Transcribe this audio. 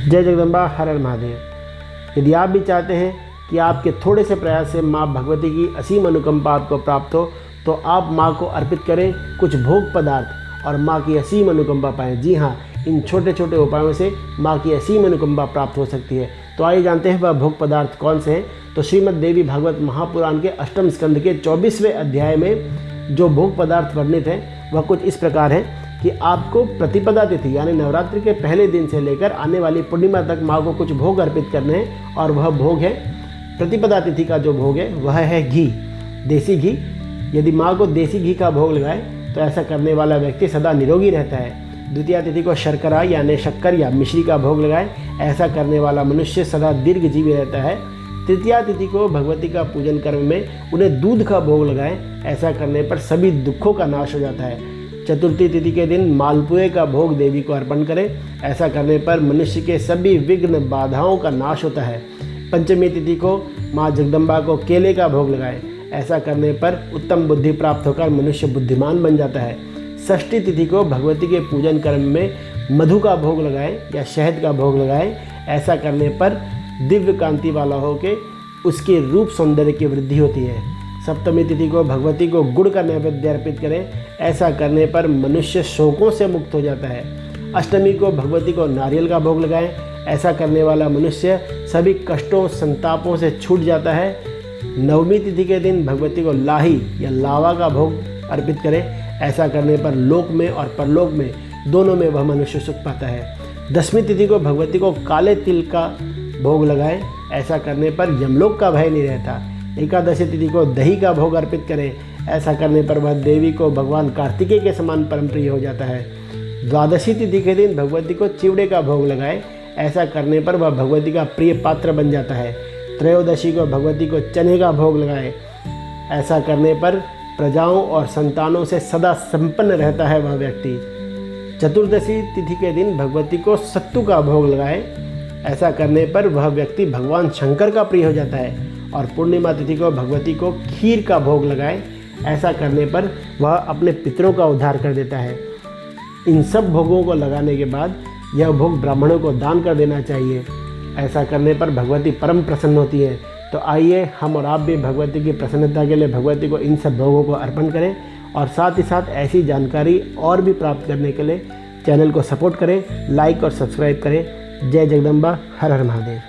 जय जगदम्बा, हर हर महादेव। यदि आप भी चाहते हैं कि आपके थोड़े से प्रयास से माँ भगवती की असीम अनुकंपा आपको प्राप्त हो, तो आप माँ को अर्पित करें कुछ भोग पदार्थ और माँ की असीम अनुकंपा पाएँ। जी हाँ, इन छोटे छोटे उपायों से माँ की असीम अनुकंपा प्राप्त हो सकती है। तो आइए जानते हैं वह भोग पदार्थ कौन से हैं। तो श्रीमद् देवी भागवत महापुराण के अष्टम स्कंद के 24वें अध्याय में जो भोग पदार्थ वर्णित हैं वह कुछ इस प्रकार है कि आपको प्रतिपदा तिथि यानी नवरात्रि के पहले दिन से लेकर आने वाली पूर्णिमा तक माँ को कुछ भोग अर्पित करने हैं। और वह भोग है, प्रतिपदा तिथि का जो भोग है वह है घी, देसी घी। यदि माँ को देसी घी का भोग लगाए तो ऐसा करने वाला व्यक्ति सदा निरोगी रहता है। द्वितीया तिथि को शर्करा यानी शक्कर या मिश्री का भोग लगाए, ऐसा करने वाला मनुष्य सदा दीर्घजीवी रहता है। तृतीया तिथि को भगवती का पूजन कर्म में उन्हें दूध का भोग लगाएं, ऐसा करने पर सभी दुखों का नाश हो जाता है। चतुर्थी तिथि के दिन मालपुए का भोग देवी को अर्पण करें, ऐसा करने पर मनुष्य के सभी विघ्न बाधाओं का नाश होता है। पंचमी तिथि को माँ जगदम्बा को केले का भोग लगाएं, ऐसा करने पर उत्तम बुद्धि प्राप्त होकर मनुष्य बुद्धिमान बन जाता है। षष्ठी तिथि को भगवती के पूजन कर्म में मधु का भोग लगाएं या शहद का भोग लगाएं, ऐसा करने पर दिव्य कांति वाला होकर उसके रूप सौंदर्य की वृद्धि होती है। सप्तमी तिथि को भगवती को गुड़ का नैवेद्य अर्पित करें, ऐसा करने पर मनुष्य शोकों से मुक्त हो जाता है। अष्टमी को भगवती को नारियल का भोग लगाएं, ऐसा करने वाला मनुष्य सभी कष्टों संतापों से छूट जाता है। नवमी तिथि के दिन भगवती को लाही या लावा का भोग अर्पित करें, ऐसा करने पर लोक में और परलोक में दोनों में वह मनुष्य सुख पाता है। दसवीं तिथि को भगवती को काले तिल का भोग लगाएं, ऐसा करने पर यमलोक का भय नहीं रहता। एकादशी तिथि को दही का भोग अर्पित करें, ऐसा करने पर वह देवी को भगवान कार्तिकेय के समान परम प्रिय हो जाता है। द्वादशी तिथि के दिन भगवती को चिवड़े का भोग लगाएं, ऐसा करने पर वह भगवती का प्रिय पात्र बन जाता है। त्रयोदशी को भगवती को चने का भोग लगाएं, ऐसा करने पर प्रजाओं और संतानों से सदा संपन्न रहता है वह व्यक्ति। चतुर्दशी तिथि के दिन भगवती को सत्तू का भोग लगाएं, ऐसा करने पर वह व्यक्ति भगवान शंकर का प्रिय हो जाता है। और पूर्णिमा तिथि को भगवती को खीर का भोग लगाएं, ऐसा करने पर वह अपने पितरों का उद्धार कर देता है। इन सब भोगों को लगाने के बाद यह भोग ब्राह्मणों को दान कर देना चाहिए, ऐसा करने पर भगवती परम प्रसन्न होती है। तो आइए हम और आप भी भगवती की प्रसन्नता के लिए भगवती को इन सब भोगों को अर्पण करें और साथ ही साथ ऐसी जानकारी और भी प्राप्त करने के लिए चैनल को सपोर्ट करें, लाइक और सब्सक्राइब करें। जय जगदम्बा, हर हर महादेव।